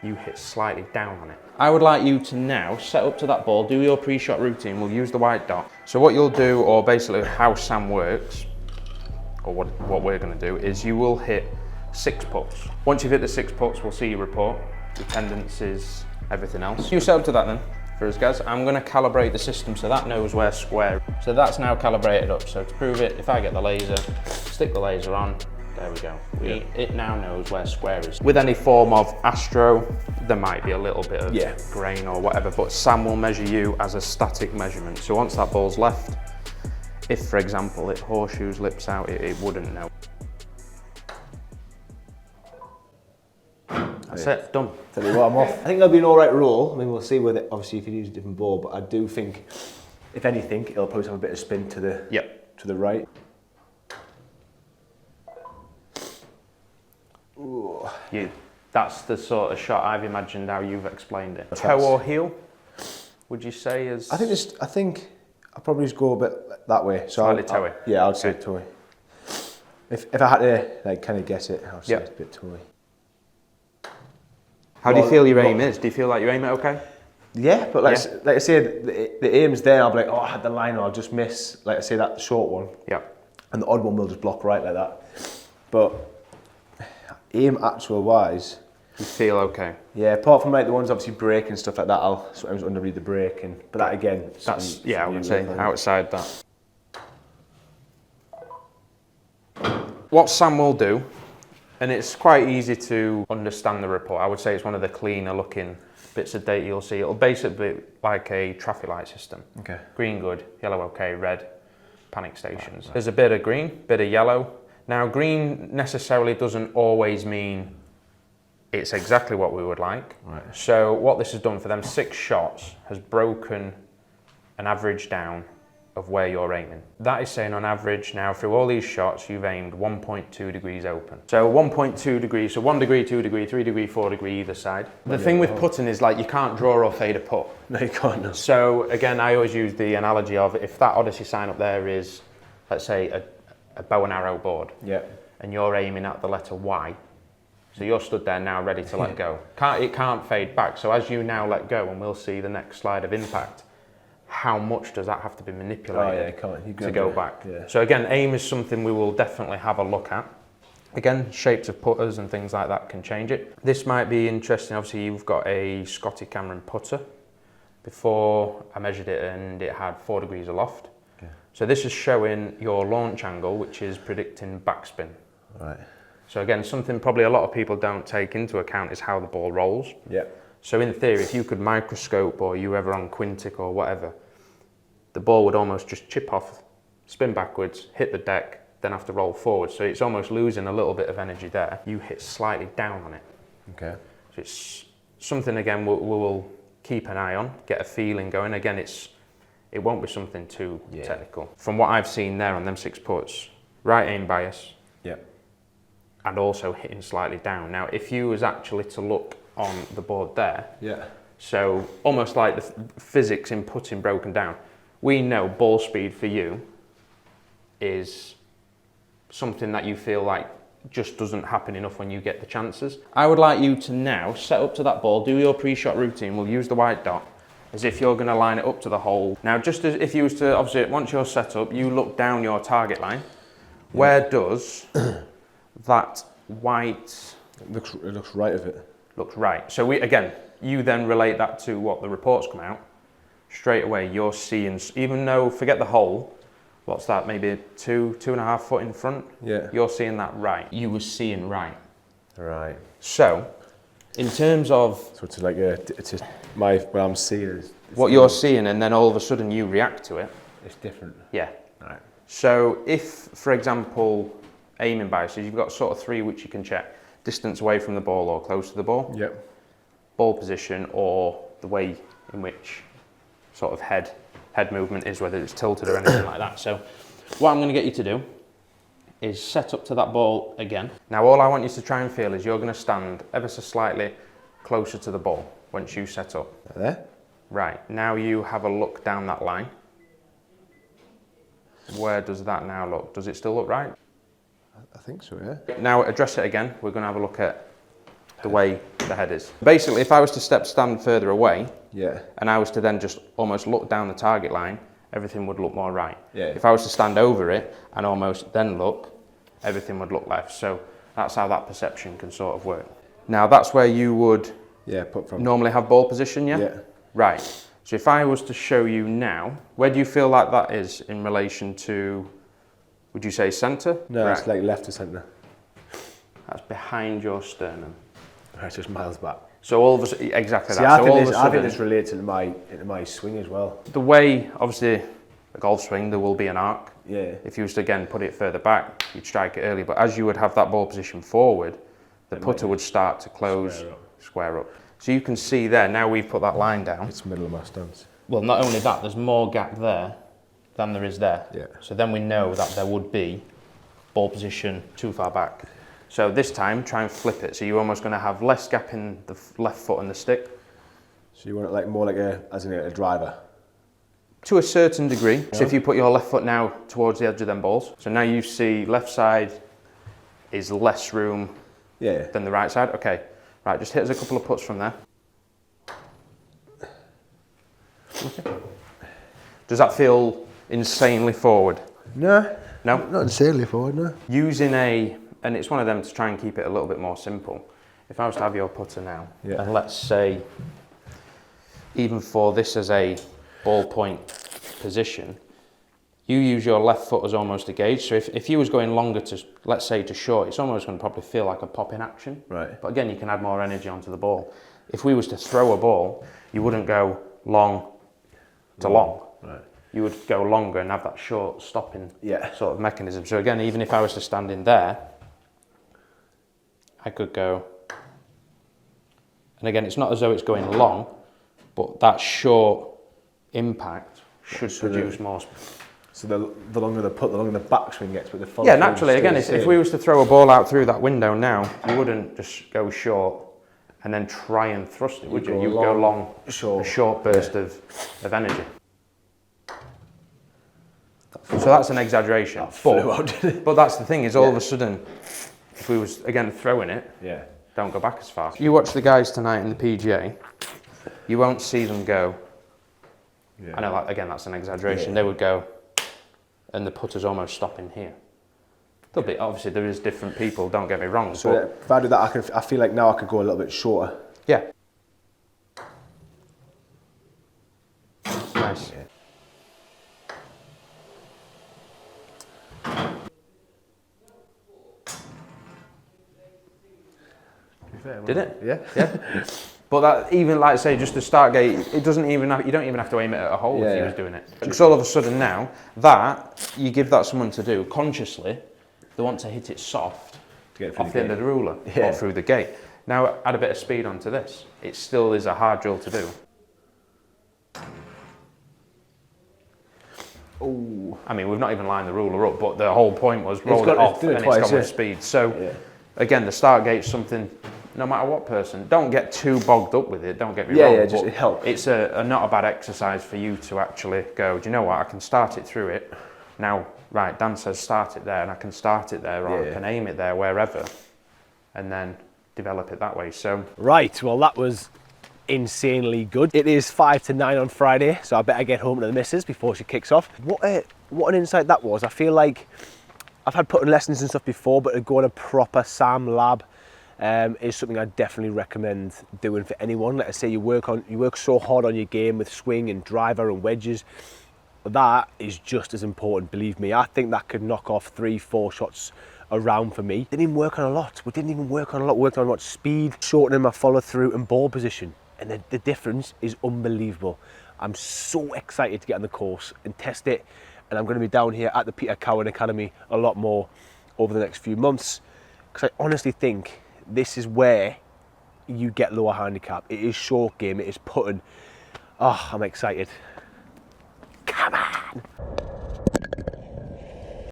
you hit slightly down on it. I would like you to now set up to that ball, do your pre-shot routine. We'll use the white dot. So what you'll do, or basically how SAM works, or what we're going to do, is you will hit 6 putts. Once you've hit the 6 putts, we'll see your report, your tendencies, everything else. You set up to that then. For us guys, I'm going to calibrate the system so that knows where square. So that's now calibrated up. So to prove it, if I get the laser, stick the laser on, there we go. It now knows where square is. With any form of astro, there might be a little bit of grain or whatever, but SAM will measure you as a static measurement. So once that ball's left, if for example it horseshoes lips out, it wouldn't know. That's it, done. Tell you what, I'm off. I think that'll be an alright roll. I mean, we'll see with it, obviously, if you use a different ball, but I do think, if anything, it'll probably have a bit of spin to the right. Ooh. That's the sort of shot I've imagined how you've explained it. Toe or heel, would you say is? I think I'll probably just go a bit that way. So slightly toey. Yeah, I'd say toey. If I had to like kind of guess it, I'd say it's a bit toey. How do you feel your aim is? Do you feel like you aim it okay? Yeah, but like I say, the aim's there. I'll be like, oh, I had the line, or I'll just miss. Like I say, that short one. Yeah. And the odd one will just block right like that. But aim actual wise, you feel okay. Yeah, apart from like the ones obviously break and stuff like that, I'll sometimes underread the break, but that again, that's I would say outside that. What SAM will do, and it's quite easy to understand the report. I would say it's one of the cleaner looking bits of data you'll see. It'll basically be like a traffic light system. Okay. Green good, yellow okay, red panic stations. Right. There's a bit of green, bit of yellow. Now green necessarily doesn't always mean it's exactly what we would like. Right. So what this has done for them 6 shots has broken an average down of where you're aiming. That is saying on average now through all these shots you've aimed 1.2 degrees open. So 1.2 degrees, so 1 degree, 2 degree, 3 degree, 4 degree either side. The thing with putting is like you can't draw or fade a putt. No, you can't. No. So again, I always use the analogy of if that Odyssey sign up there is, let's say a bow and arrow board. Yeah. And you're aiming at the letter Y. So you're stood there now ready to let go. It can't fade back. So as you now let go, and we'll see the next slide of impact, how much does that have to be manipulated to go back? Yeah. So again, aim is something we will definitely have a look at. Again, shapes of putters and things like that can change it. This might be interesting. Obviously, you've got a Scotty Cameron putter. Before I measured it and it had 4 degrees aloft. Okay. So this is showing your launch angle, which is predicting backspin. Right. So again, something probably a lot of people don't take into account is how the ball rolls. Yeah. So in theory, if you could microscope or you ever on Quintic or whatever, the ball would almost just chip off, spin backwards, hit the deck, then have to roll forward. So it's almost losing a little bit of energy there. You hit slightly down on it. Okay. So it's something, again, we'll keep an eye on, get a feeling going. Again, it won't be something too technical. From what I've seen there on them 6 putts, right aim bias. Yeah. And also hitting slightly down. Now, if you was actually to look on the board there, so almost like the physics in putting broken down, we know ball speed for you is something that you feel like just doesn't happen enough when you get the chances. I would like you to now set up to that ball, do your pre-shot routine. We'll use the white dot as if you're going to line it up to the hole. Now, just as if you was to, obviously, once you're set up, you look down your target line. Where does that white... It looks right of it. Looks right. So you then relate that to what the reports come out. Straight away, you're seeing, even though, forget the hole, what's that, maybe 2.5 foot in front? Yeah. You're seeing that right. You were seeing right. Right. So, in terms of... So it's like, what I'm seeing is... What you're seeing, and then all of a sudden you react to it. It's different. Yeah. Right. So if, for example, aiming biases, you've got sort of 3 which you can check. Distance away from the ball or close to the ball. Yep. Ball position or the way in which sort of head movement is, whether it's tilted or anything like that. So what I'm going to get you to do is set up to that ball again. Now all I want you to try and feel is you're going to stand ever so slightly closer to the ball once you set up. There? Right, now you have a look down that line. Where does that now look? Does it still look right? I think so, yeah. Now address it again. We're going to have a look at the way the head is. Basically, if I was to stand further away, yeah, and I was to then just almost look down the target line, everything would look more right. Yeah. If I was to stand over it and almost then look, everything would look left. So that's how that perception can sort of work. Now that's where you would put from. normally have ball position, yeah? Yeah. Right. So if I was to show you now, where do you feel like that is in relation to, would you say centre? No, right. It's like left to centre. That's behind your sternum. It's just miles back. So all of us, exactly See, that. I think this relates into my swing as well. The way, obviously, a golf swing, there will be an arc. Yeah. If you was to again put it further back, you'd strike it early. But as you would have that ball position forward, the putter would start to close, square up. So you can see there, now we've put that line down. It's middle of my stance. Well, not only that, there's more gap there than there is there. Yeah. So then we know that there would be ball position too far back. So this time, try and flip it. So you're almost going to have less gap in the left foot and the stick. So you want it like more like a driver? To a certain degree. Yeah. So if you put your left foot now towards the edge of them balls, so now you see left side is less room than the right side. Okay, right, just hit us a couple of putts from there. Okay. Does that feel insanely forward? No. No? Not insanely forward, no. Using and it's one of them to try and keep it a little bit more simple. If I was to have your putter now, and let's say, even for this as a ballpoint position, you use your left foot as almost a gauge. So if you was going longer to, let's say, to short, it's almost going to probably feel like a pop in action. Right. But again, you can add more energy onto the ball. If we was to throw a ball, you wouldn't go long to long. Right. You would go longer and have that short stopping sort of mechanism. So again, even if I was to stand in there, I could go, and again, it's not as though it's going long, but that short impact should produce more. So the longer the putt, the longer the backswing gets, but the follow. Yeah, naturally. Again, if we was to throw a ball out through that window now, you wouldn't just go short and then try and thrust it, would you? You'd go long, a short burst of energy. So that's an exaggeration. But that's the thing, is all of a sudden, if we was again throwing it, don't go back as far. You watch the guys tonight in the PGA, you won't see them go. I know, again, that's an exaggeration. They would go, and the putter's almost stopping here. There'll be, obviously, there is different people. Don't get me wrong. So but if I do that, I feel like now I could go a little bit shorter. Yeah. Nice. Did it? Yeah. Yeah. But that, even like say, just the start gate, it doesn't even have, you don't even have to aim it at a hole if you was doing it. Because all of a sudden now, that, you give that someone to do consciously, they want to hit it soft off the end of the ruler or through the gate. Now add a bit of speed onto this. It still is a hard drill to do. Oh. I mean, we've not even lined the ruler up, but the whole point was roll it off and it's gone with speed. So again, the start gate's something, no matter what person, don't get too bogged up with it, don't get me wrong. Yeah, just it helps. It's not a bad exercise for you to actually go, do you know what, I can start it through it. Now, right, Dan says start it there, and I can start it there, or I can aim it there, wherever, and then develop it that way. So right, well, that was insanely good. It is 5 to 9 on Friday, so I better get home to the missus before she kicks off. What an insight that was. I feel like I've had putting lessons and stuff before, but to go on a proper SAM lab is something I definitely recommend doing for anyone. Like I say, you work so hard on your game with swing and driver and wedges. That is just as important, believe me. I think that could knock off 3-4 shots around for me. Didn't even work on a lot. We didn't even work on a lot. Worked on what speed, shortening my follow through and ball position. And the difference is unbelievable. I'm so excited to get on the course and test it. And I'm going to be down here at the Peter Cowen Academy a lot more over the next few months. Because I honestly think this is where you get lower handicap. It is short game, it is putting. Oh, I'm excited.